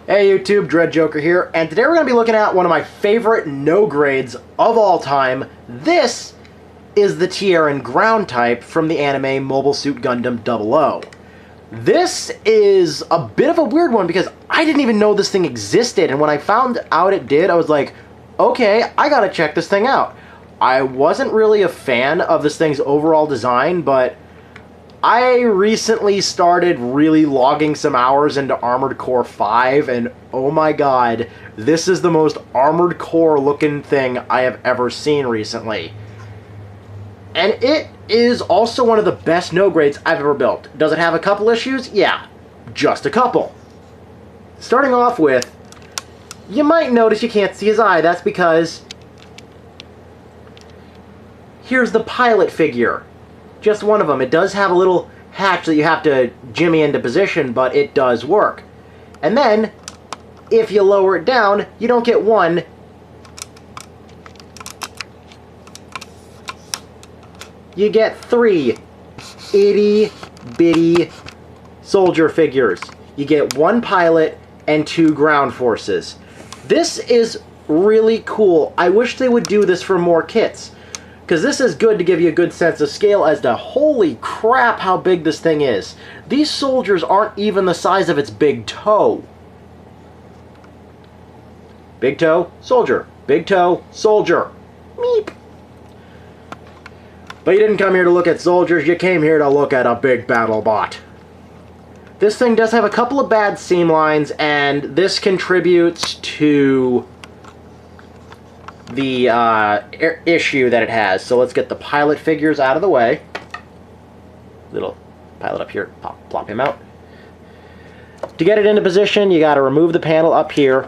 Hey YouTube, Dread Joker here, and today we're going to be looking at one of my favorite no grades of all time. This is the Tieren ground type from the anime Mobile Suit Gundam 00. This is a bit of a weird one because I didn't even know this thing existed, and when I found out it did, I was like, okay, I gotta check this thing out. I wasn't really a fan of this thing's overall design, but I recently started really logging some hours into Armored Core 5, and oh my god, this is the most Armored Core looking thing I have ever seen recently. And it is also one of the best no grades I've ever built. Does it have a couple issues? Yeah, just a couple. Starting off with, you might notice you can't see his eye. That's because here's the pilot figure. Just one of them. It does have a little hatch that you have to jimmy into position, but it does work. And then, if you lower it down, you don't get one. You get 3 itty-bitty soldier figures. You get 1 pilot and 2 ground forces. This is really cool. I wish they would do this for more kits, because this is good to give you a good sense of scale as to holy crap how big this thing is. These soldiers aren't even the size of its big toe. Big toe, soldier. Big toe, soldier. Meep. But you didn't come here to look at soldiers, you came here to look at a big battle bot. This thing does have a couple of bad seam lines, and this contributes to the issue that it has. So let's get the pilot figures out of the way. Little pilot up here, plop him out. To get it into position, you got to remove the panel up here.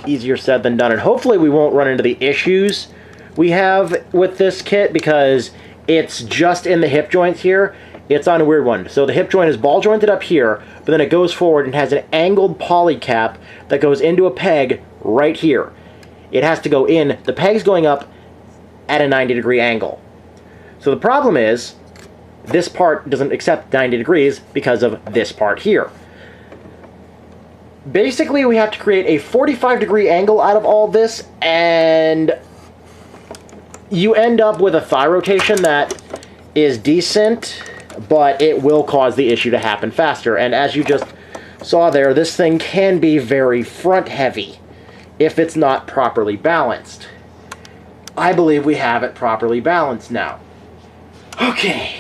Easier said than done, and hopefully we won't run into the issues we have with this kit, because it's just in the hip joint here. It's on a weird one. So the hip joint is ball jointed up here, but then it goes forward and has an angled poly cap that goes into a peg right here. It has to go in, the peg's going up at a 90-degree angle. So the problem is, this part doesn't accept 90 degrees because of this part here. Basically, we have to create a 45-degree angle out of all this, and you end up with a thigh rotation that is decent, but it will cause the issue to happen faster. And as you just saw there, this thing can be very front-heavy if it's not properly balanced. I believe we have it properly balanced now. Okay.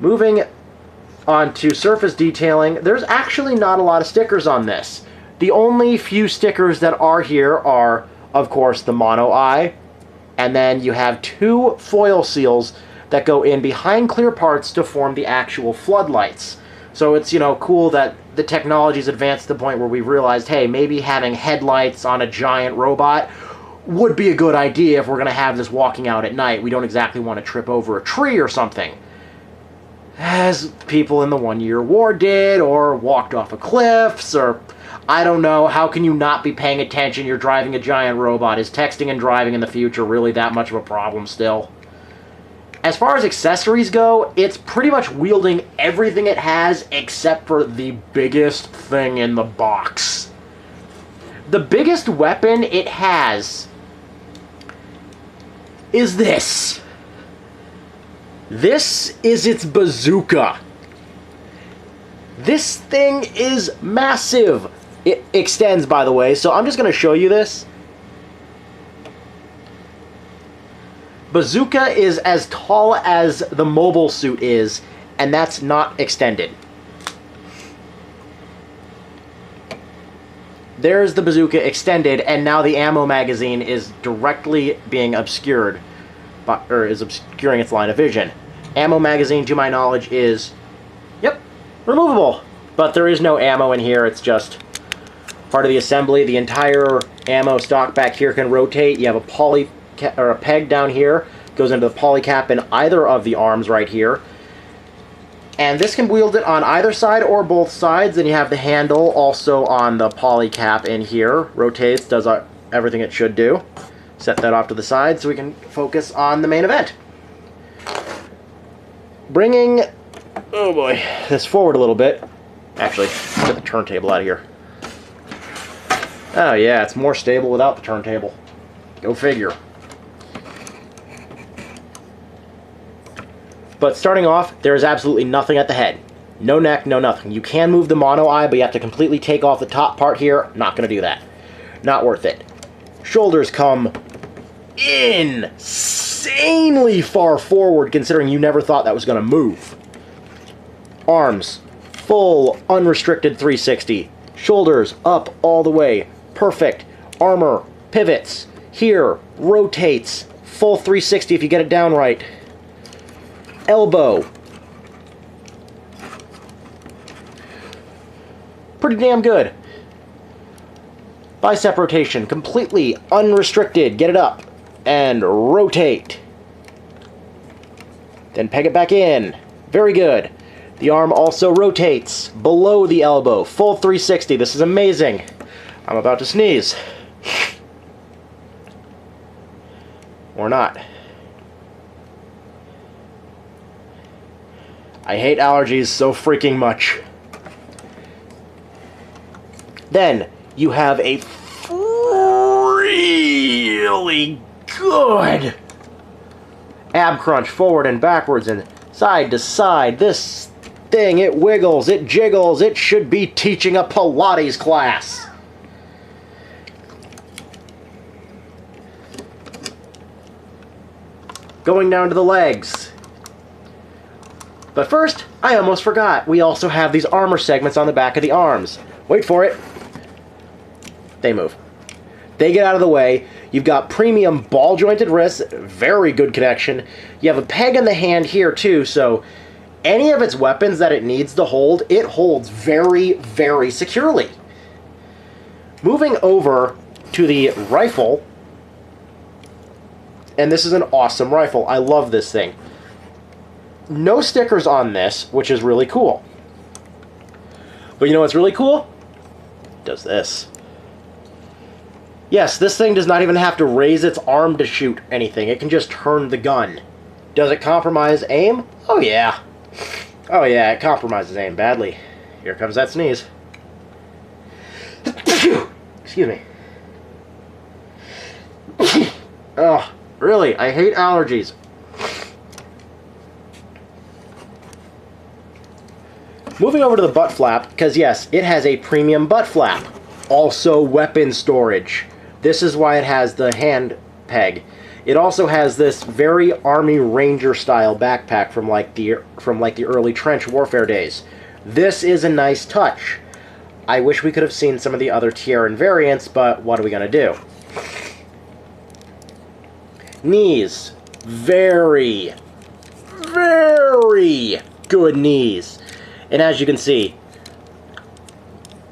Moving on to surface detailing, there's actually not a lot of stickers on this. The only few stickers that are here are, of course, the mono eye, and then you have 2 foil seals that go in behind clear parts to form the actual floodlights. So it's, you know, cool that the technology's advanced to the point where we realized, hey, maybe having headlights on a giant robot would be a good idea if we're going to have this walking out at night. We don't exactly want to trip over a tree or something, as people in the 1-year war did, or walked off of cliffs, or I don't know. How can you not be paying attention? You're driving a giant robot. Is texting and driving in the future really that much of a problem still? As far as accessories go, it's pretty much wielding everything it has except for the biggest thing in the box. The biggest weapon it has is this. This is its bazooka. This thing is massive. It extends, by the way, so I'm just going to show you this. Bazooka is as tall as the mobile suit is, and that's not extended. There's the bazooka extended, and now the ammo magazine is directly being obscured, or is obscuring its line of vision. Ammo magazine, to my knowledge, is, yep, removable. But there is no ammo in here, it's just part of the assembly. The entire ammo stock back here can rotate. You have a peg down here, goes into the poly cap in either of the arms right here. And this can wield it on either side or both sides. Then you have the handle also on the poly cap in here. Rotates, does everything it should do. Set that off to the side so we can focus on the main event. Bringing, oh boy, this forward a little bit. Actually, get the turntable out of here. Oh yeah, it's more stable without the turntable. Go figure. But starting off, there is absolutely nothing at the head. No neck, no nothing. You can move the mono eye, but you have to completely take off the top part here. Not going to do that. Not worth it. Shoulders come insanely far forward, considering you never thought that was going to move. Arms, full, unrestricted 360. Shoulders up all the way. Perfect. Armor, pivots. Here, rotates. Full 360 if you get it down right. Elbow. Pretty damn good. Bicep rotation, completely unrestricted. Get it up and rotate. Then peg it back in. Very good. The arm also rotates below the elbow. Full 360. This is amazing. I'm about to sneeze. Or not. I hate allergies so freaking much. Then, you have a really good ab crunch forward and backwards and side to side. This thing, it wiggles, it jiggles, it should be teaching a Pilates class. Going down to the legs. But first, I almost forgot, we also have these armor segments on the back of the arms. Wait for it. They move. They get out of the way. You've got premium ball-jointed wrists, very good connection. You have a peg in the hand here too, so any of its weapons that it needs to hold, it holds very, very securely. Moving over to the rifle, and this is an awesome rifle. I love this thing. No stickers on this, which is really cool. But you know what's really cool? It does this. Yes, this thing does not even have to raise its arm to shoot anything. It can just turn the gun. Does it compromise aim? Oh yeah. Oh yeah, it compromises aim badly. Here comes that sneeze. Excuse me. Oh, really? I hate allergies. Moving over to the butt flap, because yes, it has a premium butt flap. Also weapon storage. This is why it has the hand peg. It also has this very Army Ranger style backpack from like the early trench warfare days. This is a nice touch. I wish we could have seen some of the other Tieren variants, but what are we gonna do? Knees. Very, very good knees. And as you can see,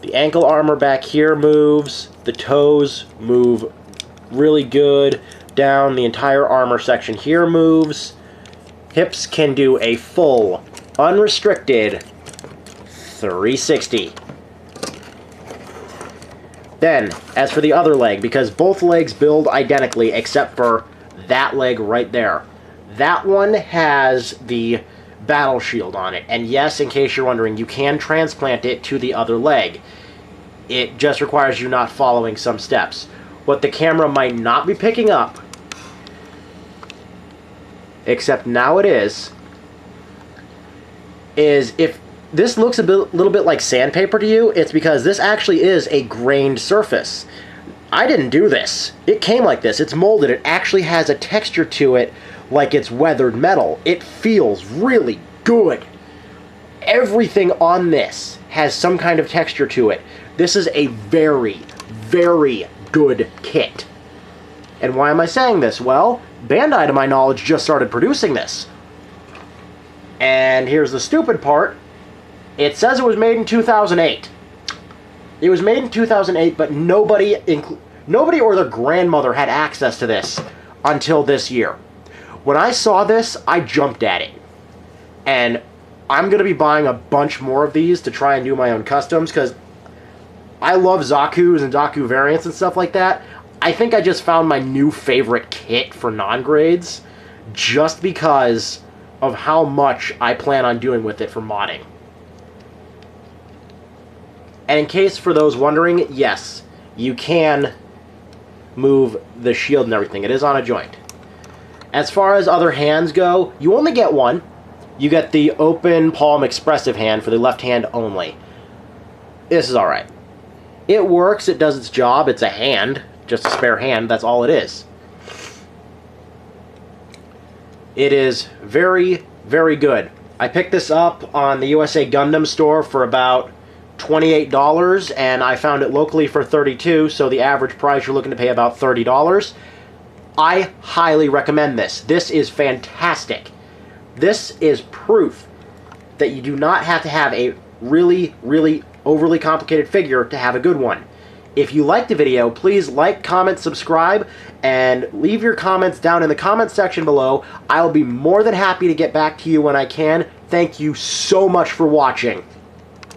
the ankle armor back here moves, the toes move really good, down the entire armor section here moves, hips can do a full, unrestricted 360. Then, as for the other leg, because both legs build identically except for that leg right there, that one has the battle shield on it. And yes, in case you're wondering, you can transplant it to the other leg. It just requires you not following some steps. What the camera might not be picking up, except now it is if this looks a little bit like sandpaper to you, it's because this actually is a grained surface. I didn't do this. It came like this. It's molded. It actually has a texture to it like it's weathered metal. It feels really good. Everything on this has some kind of texture to it. This is a very, very good kit. And why am I saying this? Well, Bandai, to my knowledge, just started producing this. And here's the stupid part. It says it was made in 2008. It was made in 2008, but nobody or their grandmother had access to this until this year. When I saw this, I jumped at it. And I'm going to be buying a bunch more of these to try and do my own customs, because I love Zaku's and Zaku variants and stuff like that. I think I just found my new favorite kit for non-grades just because of how much I plan on doing with it for modding. And in case for those wondering, yes, you can move the shield and everything. It is on a joint. As far as other hands go, you only get one. You get the open palm expressive hand for the left hand only. This is alright. It works, it does its job, it's a hand, just a spare hand, that's all it is. It is very, very good. I picked this up on the USA Gundam store for about $28, and I found it locally for $32, so the average price you're looking to pay about $30. I highly recommend this. This is fantastic. This is proof that you do not have to have a really, really overly complicated figure to have a good one. If you liked the video, please like, comment, subscribe, and leave your comments down in the comment section below. I'll be more than happy to get back to you when I can. Thank you so much for watching.